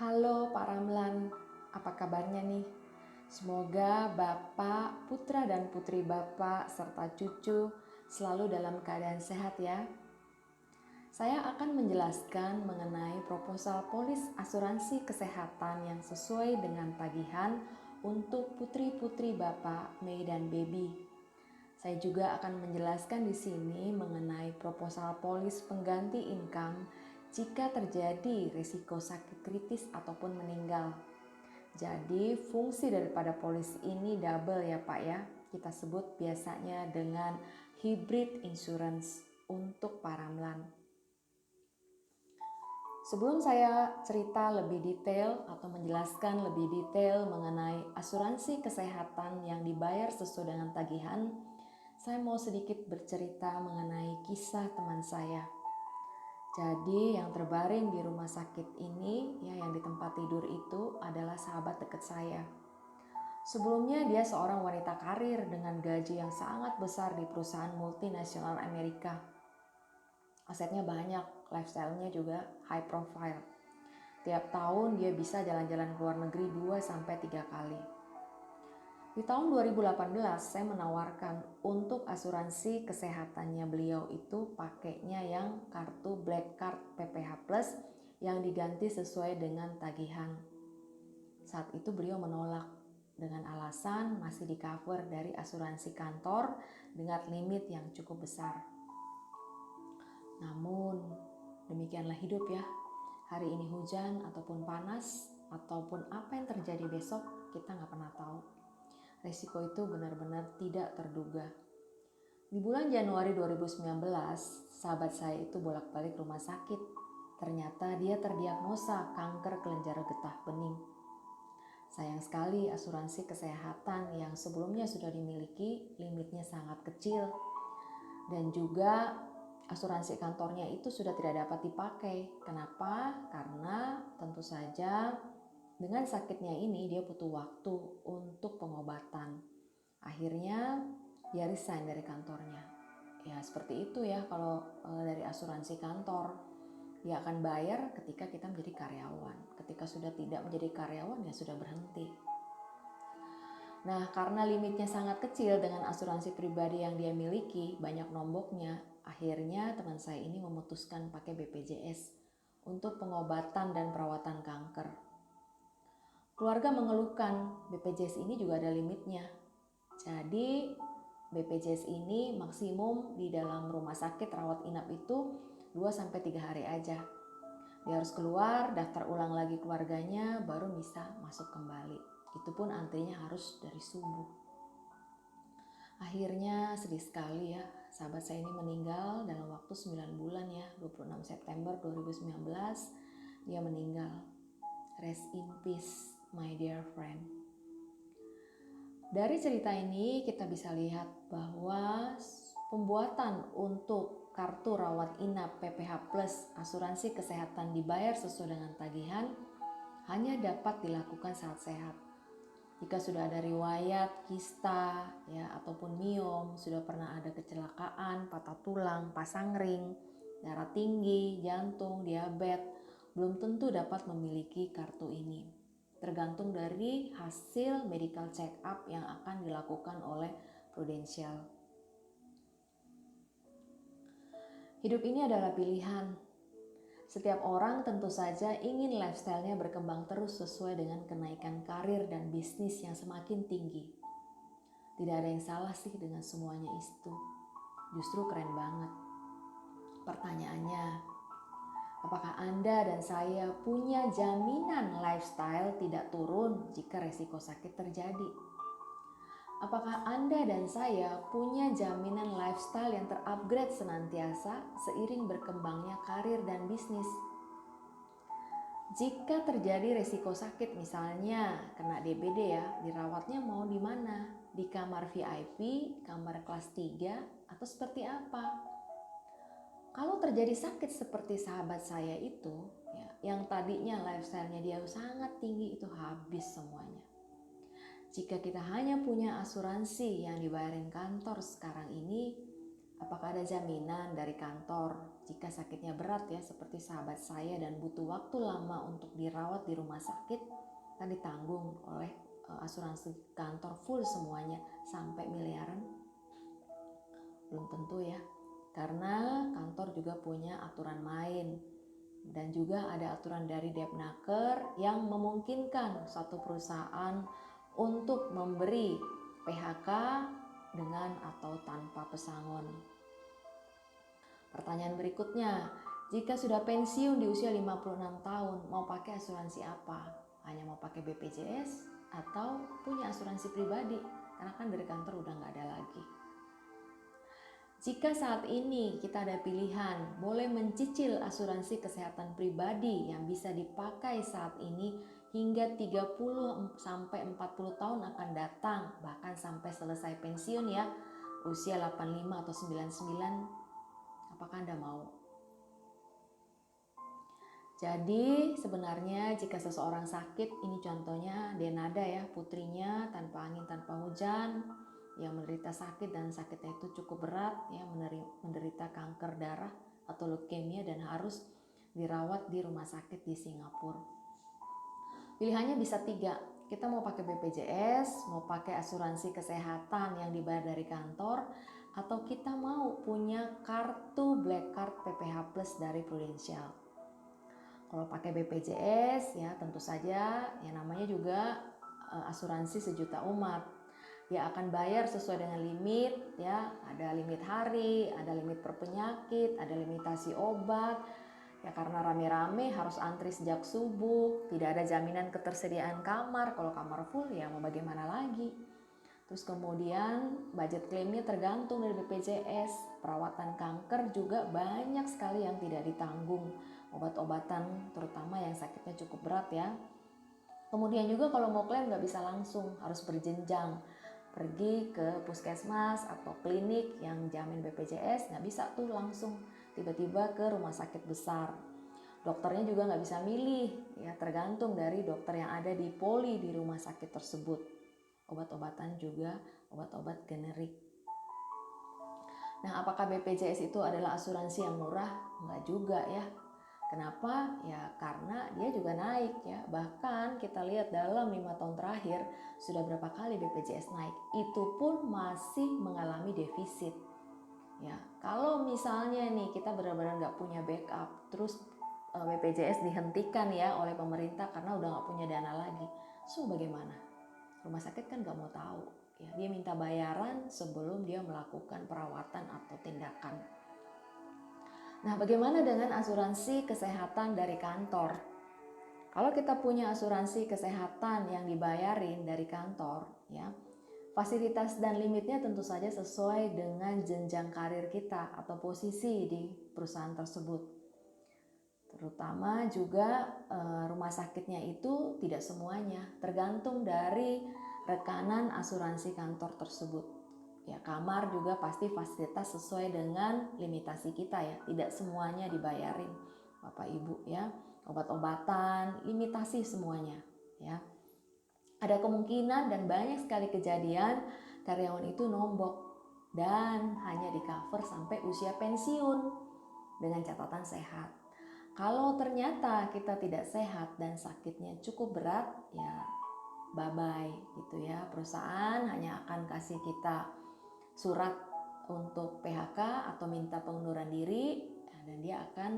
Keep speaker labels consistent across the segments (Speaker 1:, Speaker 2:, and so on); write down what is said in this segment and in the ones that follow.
Speaker 1: Halo Pak Ramlan, apa kabarnya nih? Semoga Bapak, putra dan putri Bapak, serta cucu selalu dalam keadaan sehat ya. Saya akan menjelaskan mengenai proposal polis asuransi kesehatan yang sesuai dengan tagihan untuk putri-putri Bapak, Mei dan Baby. Saya juga akan menjelaskan di sini mengenai proposal polis pengganti income jika terjadi risiko sakit kritis ataupun meninggal. Jadi fungsi daripada polis ini double ya Pak ya. Kita sebut biasanya dengan hybrid insurance untuk para ramlan. Sebelum saya cerita lebih detail atau menjelaskan lebih detail mengenai asuransi kesehatan yang dibayar sesuai dengan tagihan, saya mau sedikit bercerita mengenai kisah teman saya. Jadi yang terbaring di rumah sakit ini, ya yang di tempat tidur itu adalah sahabat dekat saya. Sebelumnya dia seorang wanita karir dengan gaji yang sangat besar di perusahaan multinasional Amerika. Asetnya banyak, lifestyle-nya juga high profile. Tiap tahun dia bisa jalan-jalan ke luar negeri 2-3 kali. Di tahun 2018 saya menawarkan untuk asuransi kesehatannya beliau itu pakainya yang kartu Black Card PPH Plus yang diganti sesuai dengan tagihan. Saat itu beliau menolak dengan alasan masih di cover dari asuransi kantor dengan limit yang cukup besar. Namun demikianlah hidup ya. Hari ini hujan ataupun panas ataupun apa yang terjadi besok kita nggak pernah tahu. Risiko itu benar-benar tidak terduga. Di bulan Januari 2019, sahabat saya itu bolak-balik rumah sakit. Ternyata dia terdiagnosa kanker kelenjar getah bening. Sayang sekali asuransi kesehatan yang sebelumnya sudah dimiliki limitnya sangat kecil. Dan juga asuransi kantornya itu sudah tidak dapat dipakai. Kenapa? Karena tentu saja dengan sakitnya ini dia butuh waktu untuk pengobatan. Akhirnya dia resign dari kantornya. Ya seperti itu ya kalau dari asuransi kantor. Dia akan bayar ketika kita menjadi karyawan. Ketika sudah tidak menjadi karyawan ya sudah berhenti. Nah karena limitnya sangat kecil dengan asuransi pribadi yang dia miliki, banyak nomboknya. Akhirnya teman saya ini memutuskan pakai BPJS untuk pengobatan dan perawatan kanker. Keluarga mengeluhkan BPJS ini juga ada limitnya. Jadi BPJS ini maksimum di dalam rumah sakit rawat inap itu 2-3 hari aja. Dia harus keluar, daftar ulang lagi keluarganya baru bisa masuk kembali. Itu pun antrinya harus dari subuh. Akhirnya sedih sekali ya, sahabat saya ini meninggal dalam waktu 9 bulan ya, 26 September 2019 dia meninggal. Rest in peace, my dear friend. Dari cerita ini kita bisa lihat bahwa pembuatan untuk kartu rawat inap PPH Plus asuransi kesehatan dibayar sesuai dengan tagihan hanya dapat dilakukan saat sehat. Jika sudah ada riwayat kista ya ataupun miom, sudah pernah ada kecelakaan, patah tulang, pasang ring, darah tinggi, jantung, diabetes, belum tentu dapat memiliki kartu ini. Tergantung dari hasil medical check up yang akan dilakukan oleh Prudential. Hidup ini adalah pilihan. Setiap orang tentu saja ingin lifestyle-nya berkembang terus sesuai dengan kenaikan karir dan bisnis yang semakin tinggi. Tidak ada yang salah sih dengan semuanya itu. Justru keren banget. Pertanyaannya, apakah Anda dan saya punya jaminan lifestyle tidak turun jika resiko sakit terjadi? Apakah Anda dan saya punya jaminan lifestyle yang terupgrade senantiasa seiring berkembangnya karir dan bisnis? Jika terjadi resiko sakit misalnya kena DBD ya, dirawatnya mau di mana? Di kamar VIP, kamar kelas 3 atau seperti apa? Kalau terjadi sakit seperti sahabat saya itu, ya, yang tadinya lifestyle-nya dia sangat tinggi itu habis semuanya. Jika kita hanya punya asuransi yang dibayarin kantor sekarang ini, apakah ada jaminan dari kantor Jika sakitnya berat ya, seperti sahabat saya dan butuh waktu lama untuk dirawat di rumah sakit, kan ditanggung oleh asuransi kantor full semuanya sampai miliaran? Belum tentu ya, karena kantor juga punya aturan main. Dan juga ada aturan dari Depnaker yang memungkinkan suatu perusahaan untuk memberi PHK dengan atau tanpa pesangon. Pertanyaan berikutnya, jika sudah pensiun di usia 56 tahun, mau pakai asuransi apa? Hanya mau pakai BPJS atau punya asuransi pribadi? Karena kan dari kantor udah nggak ada lagi. Jika saat ini kita ada pilihan, boleh mencicil asuransi kesehatan pribadi yang bisa dipakai saat ini hingga 30 sampai 40 tahun akan datang, bahkan sampai selesai pensiun ya, usia 85 atau 99, apakah Anda mau? Jadi sebenarnya jika seseorang sakit, ini contohnya Denada ya, putrinya tanpa angin tanpa hujan, yang menderita sakit dan sakitnya itu cukup berat ya, menderita kanker darah atau leukemia dan harus dirawat di rumah sakit di Singapura. Pilihannya bisa 3, kita mau pakai BPJS, mau pakai asuransi kesehatan yang dibayar dari kantor, atau kita mau punya kartu Black Card PPH Plus dari Prudential. Kalau pakai BPJS ya tentu saja ya namanya juga asuransi sejuta umat. Dia akan bayar sesuai dengan limit ya, ada limit hari, ada limit per penyakit, ada limitasi obat. Ya karena rame-rame harus antri sejak subuh, tidak ada jaminan ketersediaan kamar. Kalau kamar full ya mau bagaimana lagi. Terus kemudian budget klaimnya tergantung dari BPJS. Perawatan kanker juga banyak sekali yang tidak ditanggung. Obat-obatan terutama yang sakitnya cukup berat ya. Kemudian juga kalau mau klaim nggak bisa langsung, harus berjenjang. Pergi ke puskesmas atau klinik yang jamin BPJS, nggak bisa tuh langsung tiba-tiba ke rumah sakit besar. Dokternya juga nggak bisa milih, ya tergantung dari dokter yang ada di poli di rumah sakit tersebut. Obat-obatan juga obat-obat generik. Nah, apakah BPJS itu adalah asuransi yang murah? Nggak juga ya. Kenapa? Ya karena dia juga naik ya. Bahkan kita lihat dalam 5 tahun terakhir sudah berapa kali BPJS naik. Itu pun masih mengalami defisit. Ya, kalau misalnya nih kita benar-benar nggak punya backup, terus BPJS dihentikan ya oleh pemerintah karena udah nggak punya dana lagi. So bagaimana? Rumah sakit kan nggak mau tahu. Ya, dia minta bayaran sebelum dia melakukan perawatan atau tindakan. Nah, bagaimana dengan asuransi kesehatan dari kantor? Kalau kita punya asuransi kesehatan yang dibayarin dari kantor, ya, fasilitas dan limitnya tentu saja sesuai dengan jenjang karir kita atau posisi di perusahaan tersebut. Terutama juga rumah sakitnya itu tidak semuanya, tergantung dari rekanan asuransi kantor tersebut. Ya, kamar juga pasti fasilitas sesuai dengan limitasi kita ya, tidak semuanya dibayarin Bapak Ibu ya. Obat-obatan, limitasi semuanya ya. Ada kemungkinan dan banyak sekali kejadian karyawan itu nombok dan hanya di cover sampai usia pensiun dengan catatan sehat. Kalau ternyata kita tidak sehat dan sakitnya cukup berat, ya bye-bye gitu ya. Perusahaan hanya akan kasih kita surat untuk PHK atau minta pengunduran diri, dan dia akan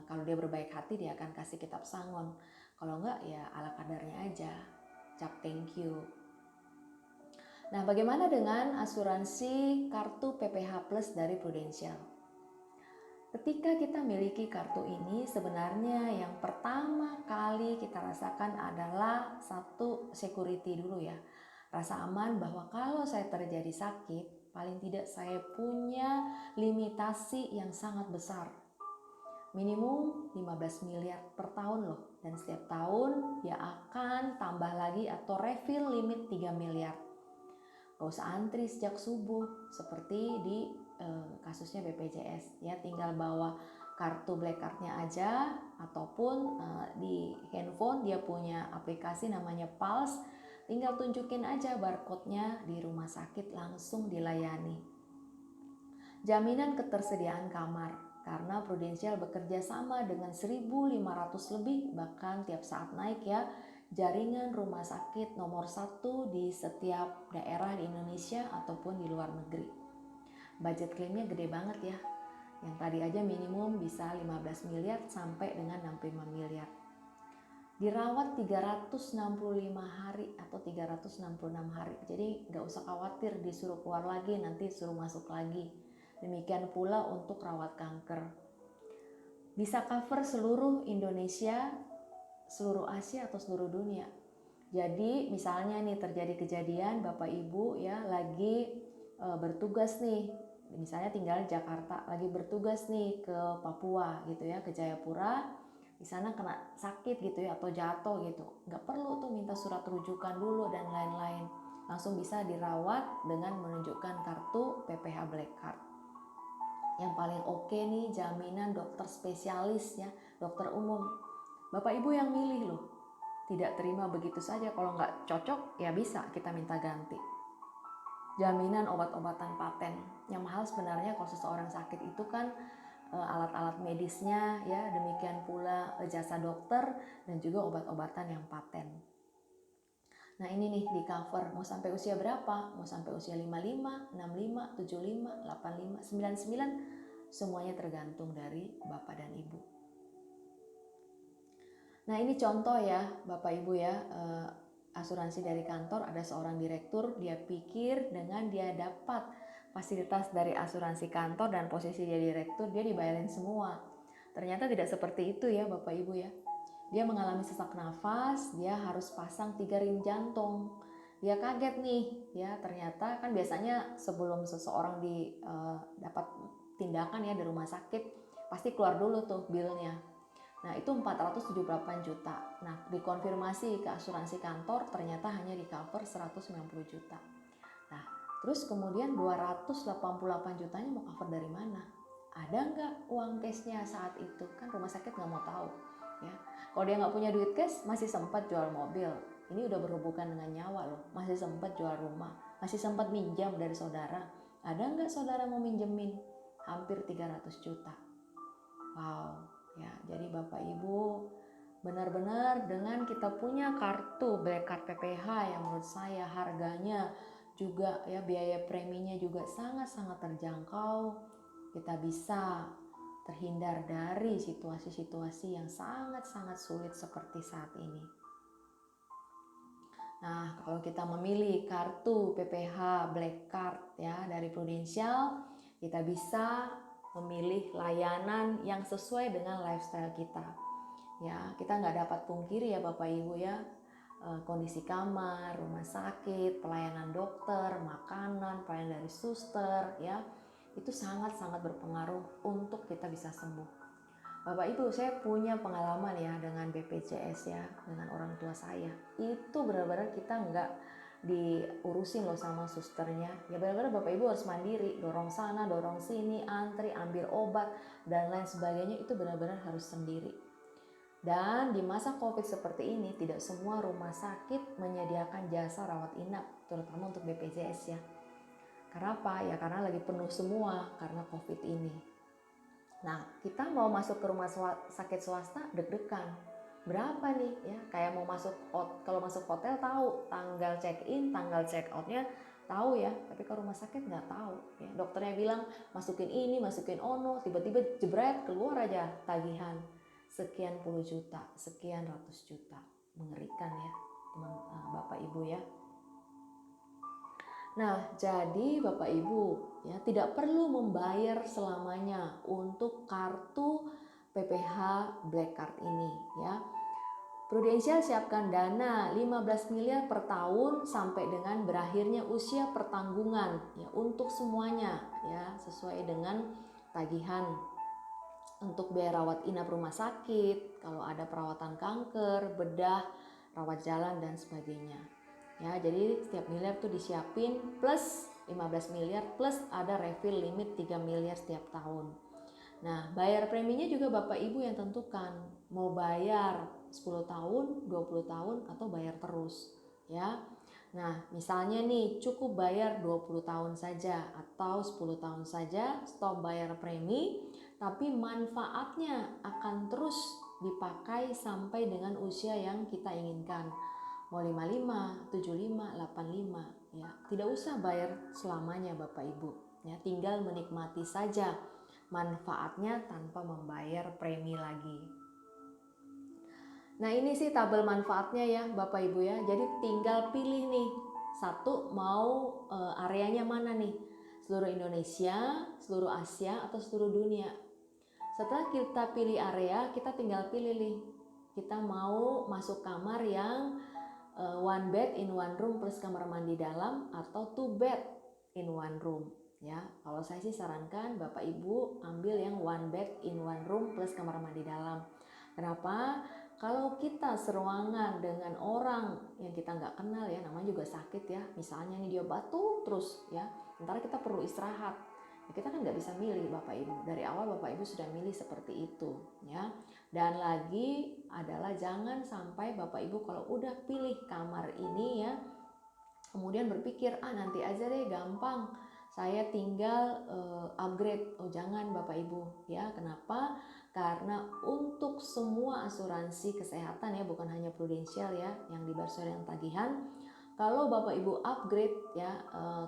Speaker 1: kalau dia berbaik hati dia akan kasih kitab sangon. Kalau enggak ya ala kadarnya aja, cap thank you. Nah, bagaimana dengan asuransi kartu PPH Plus dari Prudential? Ketika kita miliki kartu ini, sebenarnya yang pertama kali kita rasakan adalah satu security dulu ya. Rasa aman bahwa kalau saya terjadi sakit, paling tidak saya punya limitasi yang sangat besar. Minimum 15 miliar per tahun loh. Dan setiap tahun dia akan tambah lagi atau refill limit 3 miliar. Gak usah antri sejak subuh seperti di kasusnya BPJS. Ya tinggal bawa kartu Black Card-nya aja ataupun di handphone dia punya aplikasi namanya Pulse. Tinggal tunjukin aja barcode-nya di rumah sakit langsung dilayani. Jaminan ketersediaan kamar. karena Prudential bekerja sama dengan 1.500 lebih, bahkan tiap saat naik ya, jaringan rumah sakit nomor 1 di setiap daerah di Indonesia ataupun di luar negeri. Budget klaimnya gede banget ya, yang tadi aja minimum bisa 15 miliar sampai dengan 65 miliar. Dirawat 365 hari atau 366 hari, jadi nggak usah khawatir disuruh keluar lagi, nanti suruh masuk lagi. Demikian pula untuk rawat kanker. Bisa cover seluruh Indonesia, seluruh Asia atau seluruh dunia. Jadi misalnya nih terjadi kejadian Bapak Ibu ya lagi bertugas nih, misalnya tinggal di Jakarta, lagi bertugas nih ke Papua gitu ya, ke Jayapura, di sana kena sakit gitu ya atau jatuh gitu, nggak perlu tuh minta surat rujukan dulu dan lain-lain, langsung bisa dirawat dengan menunjukkan kartu PPH Black Card. Yang paling oke nih jaminan dokter spesialis ya, dokter umum. Bapak Ibu yang milih loh, tidak terima begitu saja, kalau nggak cocok ya bisa kita minta ganti. Jaminan obat-obatan paten, yang mahal sebenarnya kalau seseorang sakit itu kan alat-alat medisnya ya, demikian pula jasa dokter dan juga obat-obatan yang paten. Nah ini nih di cover, mau sampai usia berapa? Mau sampai usia 55, 65, 75, 85, 99, semuanya tergantung dari Bapak dan Ibu. Nah ini contoh ya Bapak Ibu ya, asuransi dari kantor, ada seorang direktur, dia pikir dengan dia dapat fasilitas dari asuransi kantor dan posisi dia direktur, dia dibayarin semua. Ternyata tidak seperti itu ya Bapak Ibu ya. Dia mengalami sesak nafas, dia harus pasang 3 ring jantung. Dia kaget nih ya, ternyata kan biasanya sebelum seseorang dapat tindakan ya di rumah sakit, pasti keluar dulu tuh bilnya. Nah itu 478 juta. Nah dikonfirmasi ke asuransi kantor, ternyata hanya di cover 190 juta. Nah terus kemudian 288 jutanya mau cover dari mana? Ada nggak uang cashnya saat itu? Kan rumah sakit nggak mau tahu ya. Kalau dia nggak punya duit cash, masih sempat jual mobil. Ini udah berhubungan dengan nyawa loh. Masih sempat jual rumah, masih sempat minjam dari saudara. Ada nggak saudara mau minjemin? Hampir 300 juta. Wow ya, jadi Bapak Ibu benar-benar dengan kita punya kartu Black Card PPH yang menurut saya harganya juga ya, biaya preminya juga sangat-sangat terjangkau, kita bisa terhindar dari situasi-situasi yang sangat-sangat sulit seperti saat ini. Nah, kalau kita memilih kartu PPH Black Card ya dari Prudential, kita bisa memilih layanan yang sesuai dengan lifestyle kita. Ya, kita nggak dapat pungkiri ya Bapak Ibu ya, kondisi kamar, rumah sakit, pelayanan dokter, makanan, pelayanan dari suster ya, itu sangat-sangat berpengaruh untuk kita bisa sembuh. Bapak Ibu, saya punya pengalaman ya dengan BPJS ya, dengan orang tua saya. Itu benar-benar kita nggak diurusin loh sama susternya. Ya benar-benar Bapak Ibu harus mandiri, dorong sana, dorong sini, antri, ambil obat, dan lain sebagainya, itu benar-benar harus sendiri. Dan di masa COVID seperti ini, tidak semua rumah sakit menyediakan jasa rawat inap, terutama untuk BPJS ya. Karena apa? Ya karena lagi penuh semua karena COVID ini. Nah, kita mau masuk ke rumah sakit swasta deg-degan. Berapa nih ya? Kayak mau masuk, kalau masuk hotel tahu tanggal check-in, tanggal check-out-nya tahu ya, tapi ke rumah sakit nggak tahu ya. Dokternya bilang masukin ini, masukin ono, tiba-tiba jebret keluar aja tagihan sekian puluh juta, sekian ratus juta. Mengerikan ya teman Bapak Ibu ya. Nah, jadi Bapak Ibu ya tidak perlu membayar selamanya untuk kartu PPH Black Card ini ya. Prudential siapkan dana 15 miliar per tahun sampai dengan berakhirnya usia pertanggungan ya, untuk semuanya ya, sesuai dengan tagihan untuk biaya rawat inap rumah sakit, kalau ada perawatan kanker, bedah, rawat jalan dan sebagainya. Ya, jadi setiap miliar tuh disiapin plus 15 miliar plus ada refill limit 3 miliar setiap tahun. Nah, bayar preminya juga Bapak Ibu yang tentukan. Mau bayar 10 tahun, 20 tahun atau bayar terus, ya. Nah, misalnya nih cukup bayar 20 tahun saja atau 10 tahun saja, stop bayar premi. tapi manfaatnya akan terus dipakai sampai dengan usia yang kita inginkan. Mau 55, 75, 85 ya. Tidak usah bayar selamanya Bapak Ibu ya, tinggal menikmati saja manfaatnya tanpa membayar premi lagi. Nah, ini sih tabel manfaatnya ya Bapak Ibu ya. Jadi tinggal pilih nih, satu mau areanya mana nih? Seluruh Indonesia, seluruh Asia, atau seluruh dunia. Setelah kita pilih area, kita tinggal pilih nih, kita mau masuk kamar yang one bed in one room plus kamar mandi dalam, atau two bed in one room ya. Kalau saya sih sarankan Bapak Ibu ambil yang one bed in one room plus kamar mandi dalam. Kenapa? Kalau kita seruangan dengan orang yang kita nggak kenal ya, namanya juga sakit ya, misalnya nih dia batuk terus ya, sementara kita perlu istirahat ya, kita kan nggak bisa milih Bapak Ibu. Dari awal Bapak Ibu sudah milih seperti itu ya. Dan lagi adalah jangan sampai Bapak Ibu kalau udah pilih kamar ini ya, kemudian berpikir nanti aja deh, gampang saya tinggal upgrade. Oh jangan Bapak Ibu ya. Kenapa? Karena untuk semua asuransi kesehatan ya, bukan hanya Prudential ya yang dibayar dengan tagihan, kalau Bapak Ibu upgrade ya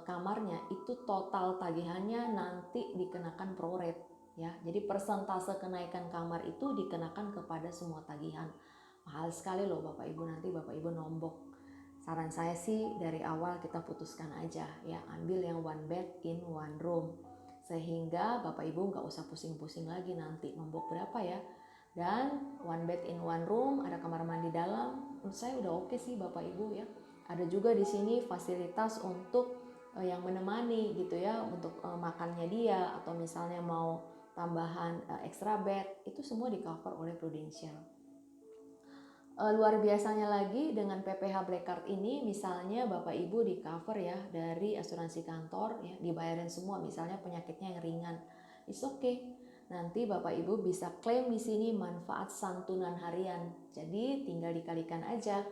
Speaker 1: kamarnya, itu total tagihannya nanti dikenakan pro rate ya. Jadi persentase kenaikan kamar itu dikenakan kepada semua tagihan. Mahal sekali loh Bapak Ibu, nanti Bapak Ibu nombok. Saran saya sih dari awal kita putuskan aja ya, ambil yang one bed in one room, sehingga Bapak Ibu nggak usah pusing-pusing lagi nanti nombok berapa ya. Dan one bed in one room, ada kamar mandi dalam, menurut saya udah oke sih Bapak Ibu ya. Ada juga di sini fasilitas untuk yang menemani gitu ya, untuk makannya dia, atau misalnya mau tambahan extra bed, itu semua di cover oleh Prudential. Luar biasanya lagi dengan PPH Black Card ini, misalnya Bapak Ibu di cover ya dari asuransi kantor ya, dibayarin semua, misalnya penyakitnya yang ringan, it's okay. Nanti Bapak Ibu bisa klaim di sini manfaat santunan harian. Jadi tinggal dikalikan aja.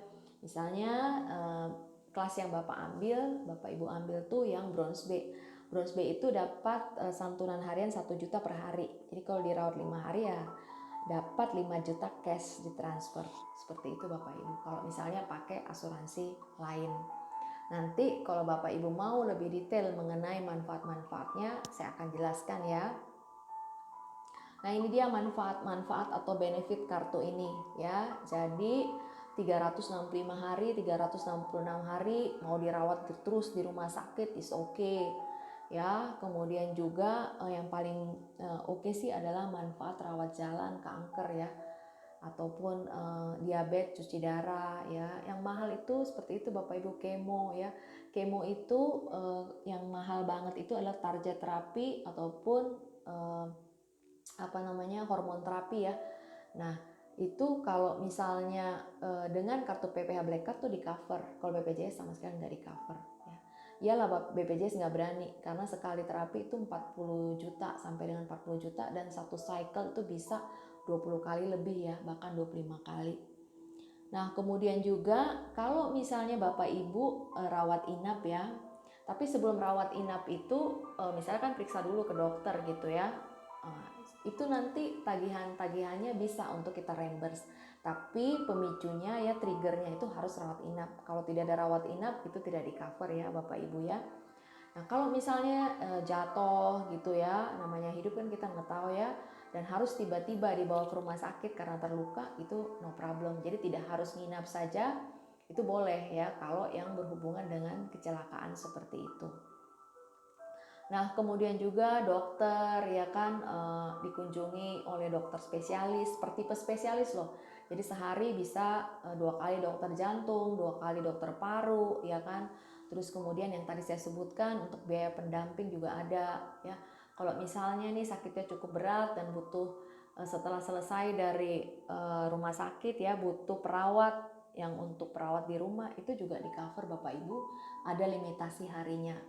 Speaker 1: Misalnya kelas yang Bapak ambil, Bapak Ibu ambil tuh yang bronze B. Bronze B itu dapat santunan harian 1 juta per hari. Jadi kalau dirawat 5 hari ya dapat 5 juta cash ditransfer. Seperti itu Bapak Ibu. Kalau misalnya pakai asuransi lain. Nanti kalau Bapak Ibu mau lebih detail mengenai manfaat-manfaatnya, saya akan jelaskan ya. Nah, ini dia manfaat-manfaat atau benefit kartu ini ya. Jadi 365 hari, 366 hari mau dirawat terus di rumah sakit is okay ya. Kemudian juga yang paling oke sih adalah manfaat rawat jalan kanker ya, ataupun diabetes, cuci darah ya. Yang mahal itu seperti itu Bapak Ibu, kemo ya. Kemo itu yang mahal banget itu adalah target terapi ataupun hormon terapi ya. Nah, itu kalau misalnya dengan kartu PPH Black Card tuh di cover. Kalau BPJS sama sekali nggak di cover ya. Iyalah BPJS nggak berani karena sekali terapi itu 40 juta sampai dengan 40 juta, dan satu cycle itu bisa 20 kali lebih ya, bahkan 25 kali. Nah, kemudian juga kalau misalnya Bapak Ibu rawat inap ya, tapi sebelum rawat inap itu misalnya kan periksa dulu ke dokter gitu ya. Itu nanti tagihannya bisa untuk kita reimburse. Tapi pemicunya ya, triggernya itu harus rawat inap. Kalau tidak ada rawat inap itu tidak di cover ya Bapak Ibu ya. Nah, kalau misalnya jatuh gitu ya, namanya hidup kan kita nggak tahu ya, dan harus tiba-tiba dibawa ke rumah sakit karena terluka, itu no problem. Jadi tidak harus nginap saja, itu boleh ya kalau yang berhubungan dengan kecelakaan seperti itu. Nah, kemudian juga dokter ya kan dikunjungi oleh dokter spesialis, per tipe spesialis loh. Jadi sehari bisa 2 kali dokter jantung, 2 kali dokter paru ya kan. Terus kemudian yang tadi saya sebutkan untuk biaya pendamping juga ada ya. Kalau misalnya nih sakitnya cukup berat dan butuh setelah selesai dari rumah sakit ya, butuh perawat yang untuk perawat di rumah, itu juga di cover Bapak Ibu, ada limitasi harinya.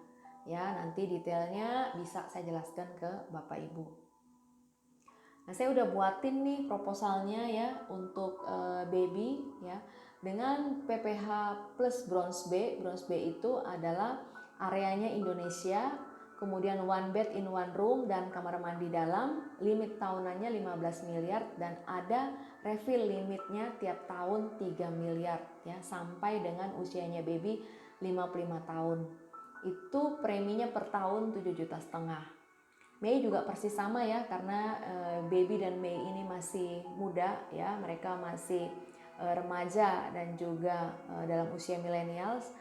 Speaker 1: Ya, nanti detailnya bisa saya jelaskan ke Bapak Ibu. Nah, saya udah buatin nih proposalnya ya untuk baby ya. Dengan PPH plus Bronze B. Bronze B itu adalah areanya Indonesia, kemudian one bed in one room dan kamar mandi dalam, limit tahunannya 15 miliar dan ada refill limitnya tiap tahun 3 miliar ya, sampai dengan usianya baby 55 tahun. Itu preminya per tahun 7,5 juta. Mei juga persis sama ya, karena baby dan Mei ini masih muda ya, mereka masih remaja dan juga dalam usia millennials.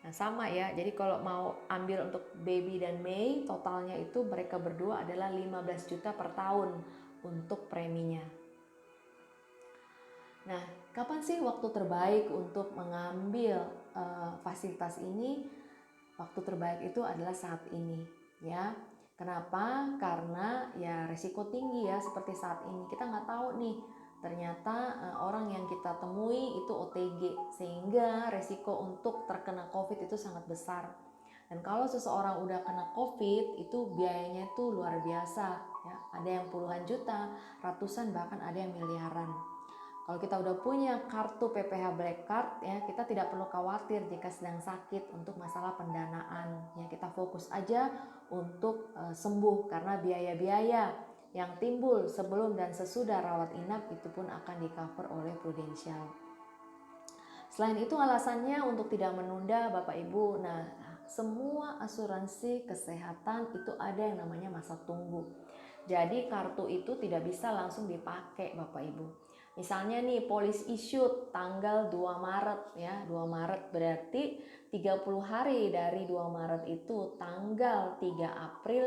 Speaker 1: Nah, sama ya, jadi kalau mau ambil untuk baby dan Mei, totalnya itu mereka berdua adalah 15 juta per tahun untuk preminya. Nah, kapan sih waktu terbaik untuk mengambil fasilitas ini? Waktu terbaik itu adalah saat ini ya. Kenapa? Karena ya resiko tinggi ya, seperti saat ini. Kita nggak tahu nih, ternyata orang yang kita temui itu OTG, sehingga resiko untuk terkena COVID itu sangat besar. Dan kalau seseorang udah kena COVID, itu biayanya itu luar biasa ya. Ada yang puluhan juta, ratusan, bahkan ada yang miliaran. Kalau kita udah punya kartu PPH Black Card ya, kita tidak perlu khawatir jika sedang sakit untuk masalah pendanaan ya. Kita fokus aja untuk sembuh, karena biaya-biaya yang timbul sebelum dan sesudah rawat inap itu pun akan di cover oleh Prudential. Selain itu alasannya untuk tidak menunda Bapak Ibu. Nah, semua asuransi kesehatan itu ada yang namanya masa tunggu. Jadi kartu itu tidak bisa langsung dipakai Bapak Ibu. Misalnya nih policy issued tanggal 2 Maret ya, 2 Maret berarti 30 hari dari 2 Maret itu tanggal 3 April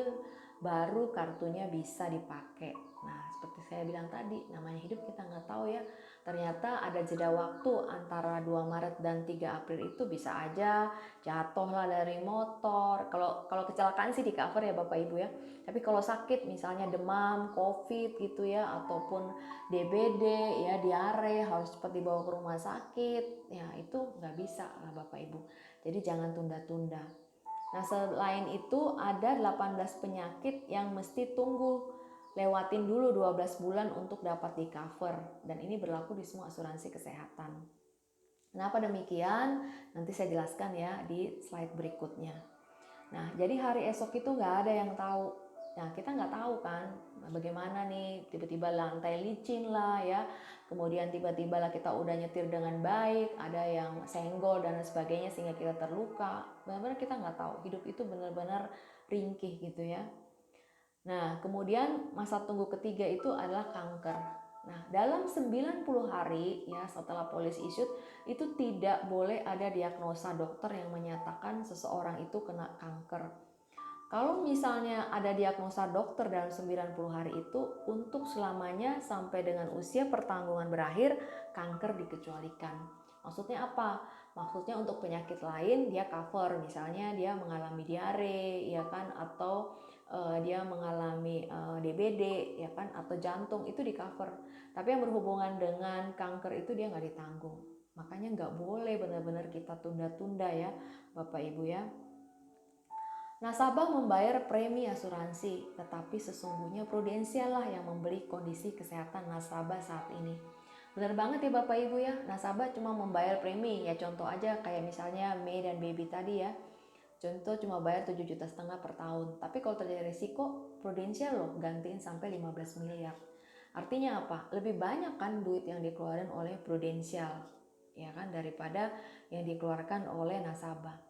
Speaker 1: baru kartunya bisa dipakai. Nah, seperti saya bilang tadi, namanya hidup kita nggak tahu ya. Ternyata ada jeda waktu antara 2 Maret dan 3 April itu bisa aja jatuh lah dari motor. Kalau kecelakaan sih di cover ya Bapak Ibu ya. Tapi kalau sakit misalnya demam, COVID gitu ya, ataupun DBD ya, diare, harus cepat dibawa ke rumah sakit, ya itu nggak bisa lah Bapak Ibu. Jadi jangan tunda-tunda. Nah, selain itu ada 18 penyakit yang mesti tunggu, lewatin dulu 12 bulan untuk dapat di cover, dan ini berlaku di semua asuransi kesehatan. Kenapa demikian? Nanti saya jelaskan ya di slide berikutnya. Nah, jadi hari esok itu nggak ada yang tahu. Nah, kita nggak tahu kan bagaimana nih, tiba-tiba lantai licin lah ya, kemudian tiba-tiba lah kita udah nyetir dengan baik, ada yang senggol dan sebagainya sehingga kita terluka. Benar-benar kita nggak tahu, hidup itu benar-benar ringkih gitu ya. Nah, kemudian masa tunggu ketiga itu adalah kanker. Nah, dalam 90 hari ya setelah policy issued itu tidak boleh ada diagnosa dokter yang menyatakan seseorang itu kena kanker. Kalau misalnya ada diagnosa dokter dalam 90 hari itu, untuk selamanya sampai dengan usia pertanggungan berakhir, kanker dikecualikan. Maksudnya apa? Maksudnya untuk penyakit lain dia cover, misalnya dia mengalami diare ya kan, atau dia mengalami DBD ya kan, atau jantung, itu di cover. Tapi yang berhubungan dengan kanker itu dia nggak ditanggung. Makanya nggak boleh benar-benar kita tunda-tunda ya Bapak Ibu ya. Nasabah membayar premi asuransi, tetapi sesungguhnya Prudential lah yang membeli kondisi kesehatan nasabah saat ini. Benar banget ya Bapak Ibu ya, nasabah cuma membayar premi. Ya contoh aja kayak misalnya Mei dan Baby tadi ya. Contoh cuma bayar 7,5 juta per tahun. Tapi kalau terjadi risiko, Prudential loh gantiin sampai 15 miliar. Artinya apa? Lebih banyak kan duit yang dikeluarkan oleh Prudential ya kan, daripada yang dikeluarkan oleh nasabah.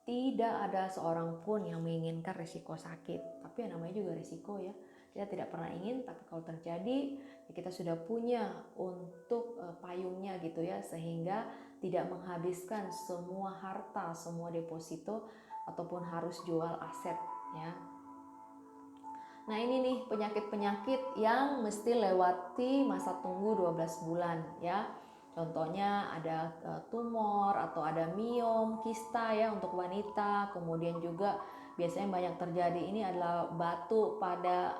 Speaker 1: Tidak ada seorang pun yang menginginkan risiko sakit, tapi yang namanya juga risiko ya. Kita tidak pernah ingin, tapi kalau terjadi ya kita sudah punya untuk payungnya gitu ya, sehingga tidak menghabiskan semua harta, semua deposito ataupun harus jual aset ya. Nah, ini nih penyakit-penyakit yang mesti lewati masa tunggu 12 bulan ya. Contohnya ada tumor atau ada miom, kista ya untuk wanita. Kemudian juga biasanya banyak terjadi ini adalah batu pada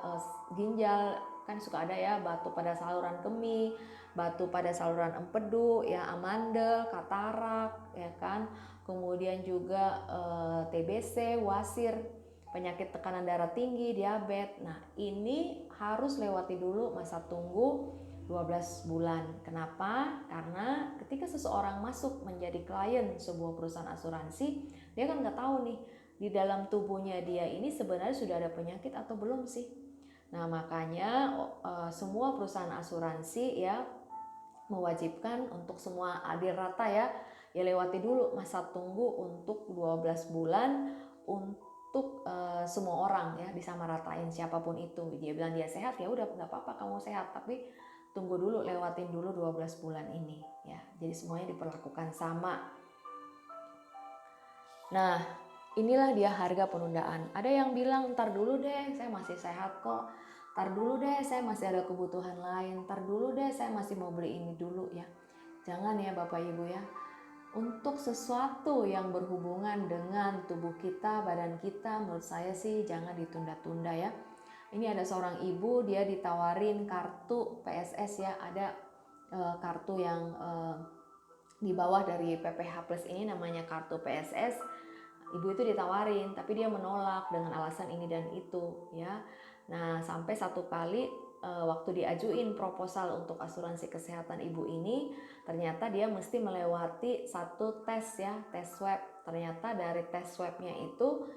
Speaker 1: ginjal, kan suka ada ya, batu pada saluran kemih, batu pada saluran empedu ya, amandel, katarak ya kan. Kemudian juga TBC, wasir, penyakit tekanan darah tinggi, diabetes. Nah, ini harus lewati dulu masa tunggu 12 bulan. Kenapa? Karena ketika seseorang masuk menjadi klien sebuah perusahaan asuransi, dia kan nggak tahu nih di dalam tubuhnya dia ini sebenarnya sudah ada penyakit atau belum sih. Nah makanya semua perusahaan asuransi ya mewajibkan untuk semua adil rata ya lewati dulu masa tunggu untuk 12 bulan untuk semua orang ya, disamaratain siapapun itu. Dia bilang dia sehat, ya udah nggak apa-apa kamu sehat, tapi tunggu dulu, lewatin dulu 12 bulan ini ya. Jadi semuanya diperlakukan sama. Nah, inilah dia harga penundaan. Ada yang bilang, ntar dulu deh, saya masih sehat kok. Ntar dulu deh, saya masih ada kebutuhan lain. Ntar dulu deh, saya masih mau beli ini dulu ya. Jangan ya Bapak Ibu ya. Untuk sesuatu yang berhubungan dengan tubuh kita, badan kita, menurut saya sih jangan ditunda-tunda ya. Ini ada seorang ibu, dia ditawarin kartu PSS ya. Ada kartu yang di bawah dari PPH Plus ini namanya kartu PSS. Ibu itu ditawarin, tapi dia menolak dengan alasan ini dan itu ya. Nah sampai satu kali waktu diajuin proposal untuk asuransi kesehatan ibu ini, ternyata dia mesti melewati satu tes ya, tes swab. Ternyata dari tes swabnya itu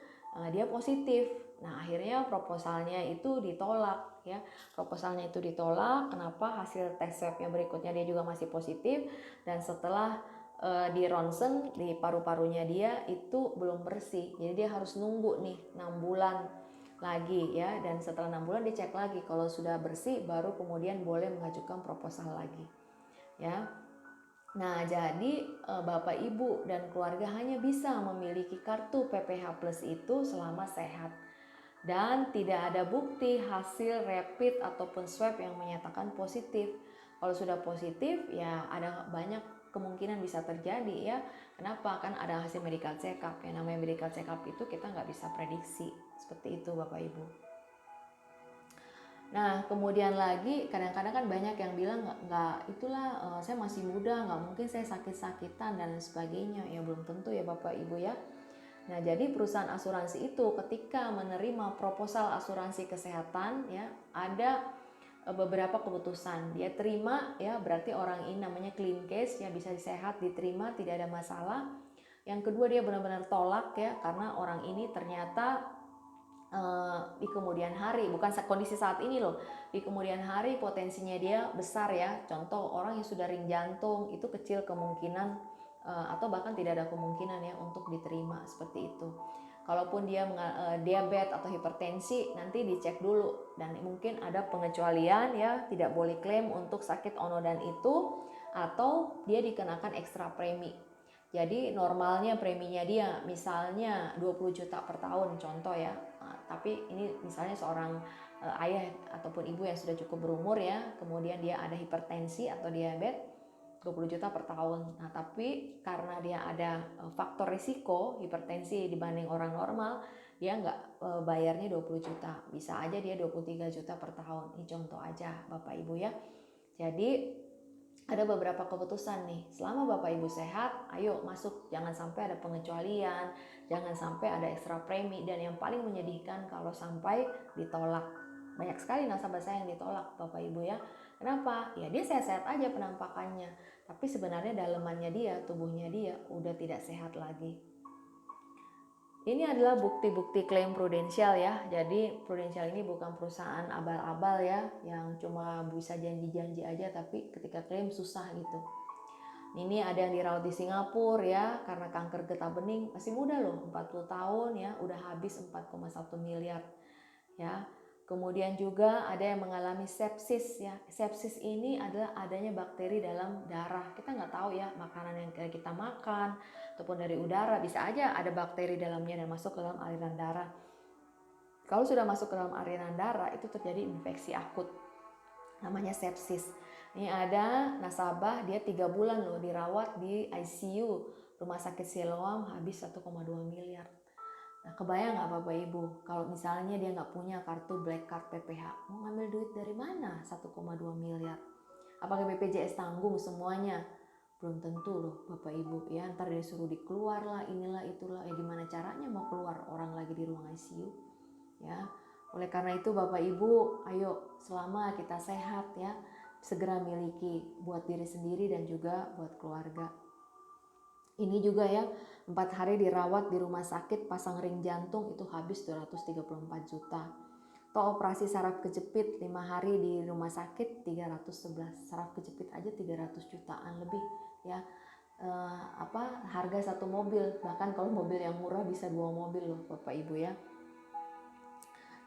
Speaker 1: dia positif. Nah akhirnya proposalnya itu ditolak ya. Proposalnya itu ditolak. Kenapa? Hasil tes swabnya berikutnya dia juga masih positif, dan setelah di ronsen di paru-parunya dia itu belum bersih, jadi dia harus nunggu nih 6 bulan lagi ya, dan setelah 6 bulan dicek lagi, kalau sudah bersih baru kemudian boleh mengajukan proposal lagi ya. Nah jadi Bapak Ibu dan keluarga hanya bisa memiliki kartu PPH Plus itu selama sehat dan tidak ada bukti hasil rapid ataupun swab yang menyatakan positif. Kalau sudah positif ya ada banyak kemungkinan bisa terjadi ya. Kenapa? Kan ada hasil medical check up. Yang namanya medical check up itu kita nggak bisa prediksi. Seperti itu Bapak Ibu. Nah kemudian lagi kadang-kadang kan banyak yang bilang nggak itulah saya masih muda, nggak mungkin saya sakit-sakitan dan lain sebagainya. Ya belum tentu ya Bapak Ibu ya. Nah, jadi perusahaan asuransi itu ketika menerima proposal asuransi kesehatan ya, ada beberapa keputusan. Dia terima ya, berarti orang ini namanya clean case ya, bisa sehat, diterima, tidak ada masalah. Yang kedua dia benar-benar tolak ya, karena orang ini ternyata di kemudian hari, bukan kondisi saat ini loh, di kemudian hari potensinya dia besar ya. Contoh orang yang sudah ring jantung itu kecil kemungkinan atau bahkan tidak ada kemungkinan ya untuk diterima seperti itu. Kalaupun dia diabetes atau hipertensi nanti dicek dulu, dan mungkin ada pengecualian ya, tidak boleh klaim untuk sakit ono dan itu, atau dia dikenakan ekstra premi. Jadi normalnya preminya dia misalnya 20 juta per tahun contoh ya. Tapi ini misalnya seorang ayah ataupun ibu yang sudah cukup berumur ya, kemudian dia ada hipertensi atau diabetes, 20 juta per tahun. Nah, tapi karena dia ada faktor risiko hipertensi dibanding orang normal, dia nggak bayarnya 20 juta. Bisa aja dia 23 juta per tahun. Ini contoh aja Bapak Ibu ya. Jadi ada beberapa keputusan nih. Selama Bapak Ibu sehat, ayo masuk. Jangan sampai ada pengecualian, jangan sampai ada ekstra premi, dan yang paling menyedihkan kalau sampai ditolak. Banyak sekali nasabah saya yang ditolak Bapak Ibu ya. Kenapa? Ya dia sehat-sehat aja penampakannya, tapi sebenarnya dalemannya dia, tubuhnya dia udah tidak sehat lagi. Ini adalah bukti-bukti klaim prudensial ya. Jadi prudensial ini bukan perusahaan abal-abal ya, yang cuma bisa janji-janji aja tapi ketika klaim susah gitu. Ini ada yang dirawat di Singapura ya karena kanker getah bening, masih muda loh, 40 tahun ya, udah habis 4,1 miliar ya. Kemudian juga ada yang mengalami sepsis ya. Sepsis ini adalah adanya bakteri dalam darah. Kita nggak tahu ya, makanan yang kita makan ataupun dari udara bisa aja ada bakteri dalamnya dan masuk ke dalam aliran darah. Kalau sudah masuk ke dalam aliran darah itu terjadi infeksi akut, namanya sepsis. Ini ada nasabah, dia 3 bulan loh dirawat di ICU Rumah Sakit Siloam, habis 1,2 miliar. Nah, kebayang nggak Bapak Ibu, kalau misalnya dia nggak punya kartu Black Card PPH, mau ngambil duit dari mana 1,2 miliar? Apakah BPJS tanggung semuanya? Belum tentu loh Bapak Ibu ya, ntar dia suruh dikeluar lah, inilah itulah, ya gimana caranya mau keluar orang lagi di ruang ICU ya. Oleh karena itu Bapak Ibu, ayo selama kita sehat ya, segera miliki buat diri sendiri dan juga buat keluarga. Ini juga ya, 4 hari dirawat di rumah sakit pasang ring jantung itu habis 234 juta. Atau operasi saraf kejepit 5 hari di rumah sakit 311. Saraf kejepit aja 300 jutaan lebih ya. Harga satu mobil, bahkan kalau mobil yang murah bisa 2 mobil loh Bapak Ibu ya.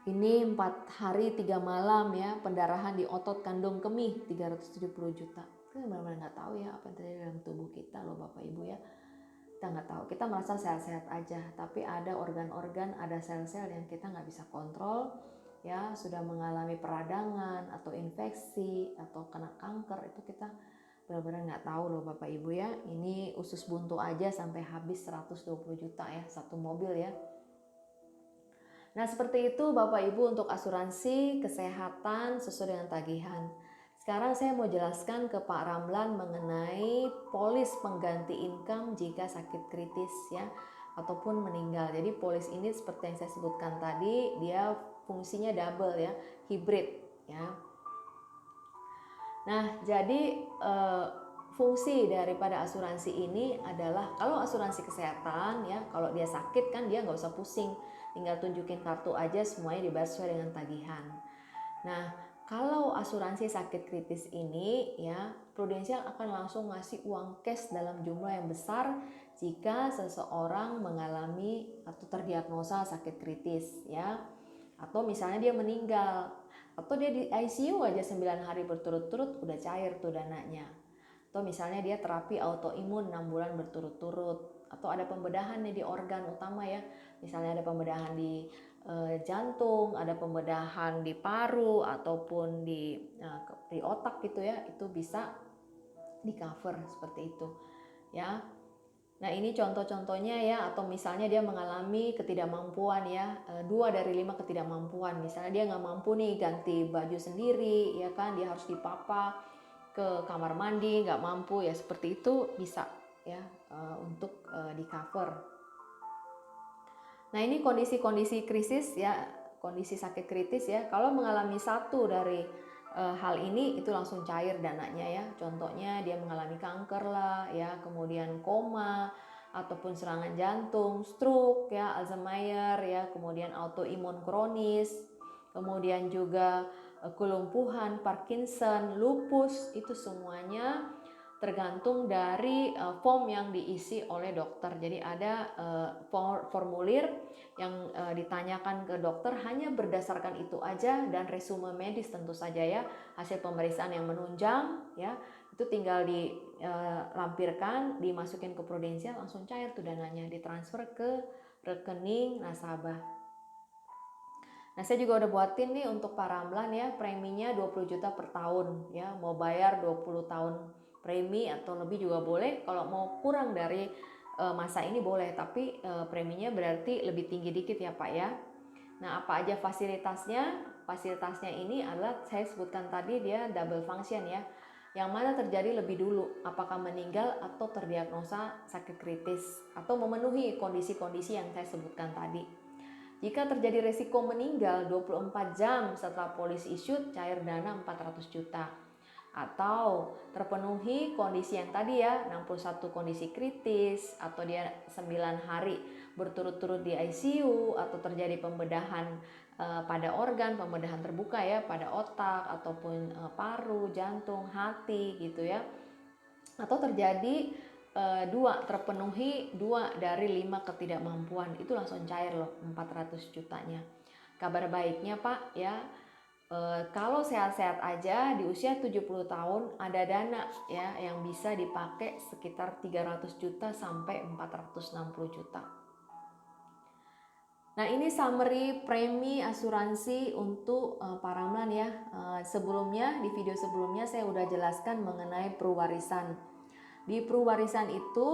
Speaker 1: Ini 4 hari 3 malam ya, pendarahan di otot kandung kemih 370 juta. Kita benar-benar nggak tahu ya apa yang terjadi dalam tubuh kita loh Bapak Ibu ya. Kita nggak tahu, kita merasa sehat-sehat aja, tapi ada organ-organ, ada sel-sel yang kita nggak bisa kontrol ya, sudah mengalami peradangan atau infeksi atau kena kanker, itu kita benar-benar nggak tahu loh Bapak Ibu ya. Ini usus buntu aja sampai habis 120 juta ya, satu mobil ya. Nah seperti itu Bapak Ibu untuk asuransi kesehatan sesuai dengan tagihan. Sekarang saya mau jelaskan ke Pak Ramlan mengenai polis pengganti income jika sakit kritis ya ataupun meninggal. Jadi polis ini seperti yang saya sebutkan tadi, dia fungsinya double ya, hybrid ya. Nah jadi fungsi daripada asuransi ini adalah kalau asuransi kesehatan ya, kalau dia sakit kan dia nggak usah pusing, tinggal tunjukin kartu aja semuanya dibayar sesuai dengan tagihan. Nah kalau asuransi sakit kritis ini ya, Prudential akan langsung ngasih uang cash dalam jumlah yang besar jika seseorang mengalami atau terdiagnosa sakit kritis ya, atau misalnya dia meninggal atau dia di ICU aja 9 hari berturut-turut udah cair tuh dananya. Atau misalnya dia terapi autoimun 6 bulan berturut-turut, atau ada pembedahan nih di organ utama ya, misalnya ada pembedahan di jantung, ada pembedahan di paru ataupun di otak gitu ya, itu bisa di cover seperti itu ya. Nah ini contoh-contohnya ya, atau misalnya dia mengalami ketidakmampuan ya, 2 dari 5 ketidakmampuan, misalnya dia nggak mampu nih ganti baju sendiri ya kan, dia harus dipapa ke kamar mandi, nggak mampu ya, seperti itu bisa ya untuk di cover. Nah ini kondisi-kondisi krisis ya, kondisi sakit kritis ya, kalau mengalami satu dari hal ini itu langsung cair dananya ya. Contohnya dia mengalami kanker lah ya, kemudian koma ataupun serangan jantung, stroke ya, Alzheimer ya, kemudian autoimun kronis, kemudian juga kelumpuhan, Parkinson, lupus, itu semuanya tergantung dari form yang diisi oleh dokter. Jadi ada formulir yang ditanyakan ke dokter hanya berdasarkan itu aja, dan resume medis tentu saja ya, hasil pemeriksaan yang menunjang ya, itu tinggal dilampirkan, dimasukin ke Prudential, langsung cair tuh dananya, ditransfer ke rekening nasabah. Nah saya juga udah buatin nih untuk Pak Ramlan ya, preminya 20 juta per tahun ya, mau bayar 20 tahun premi atau lebih juga boleh, kalau mau kurang dari masa ini boleh, tapi preminya berarti lebih tinggi dikit ya Pak ya. Nah apa aja fasilitasnya? Fasilitasnya ini adalah saya sebutkan tadi, dia double function ya, yang mana terjadi lebih dulu, apakah meninggal atau terdiagnosa sakit kritis atau memenuhi kondisi-kondisi yang saya sebutkan tadi. Jika terjadi resiko meninggal 24 jam setelah polis issued, cair dana 400 juta. Atau terpenuhi kondisi yang tadi ya, 61 kondisi kritis, atau dia 9 hari berturut-turut di ICU, atau terjadi pembedahan pada organ, pembedahan terbuka ya, pada otak ataupun paru, jantung, hati gitu ya. Atau terjadi terpenuhi 2 dari 5 ketidakmampuan, itu langsung cair loh 400 jutanya. Kabar baiknya Pak ya, kalau sehat-sehat aja di usia 70 tahun ada dana ya yang bisa dipakai sekitar 300 juta sampai 460 juta. Nah ini summary premi asuransi untuk Pak Ramlan ya. Sebelumnya, di video sebelumnya saya udah jelaskan mengenai perwarisan. Di perwarisan itu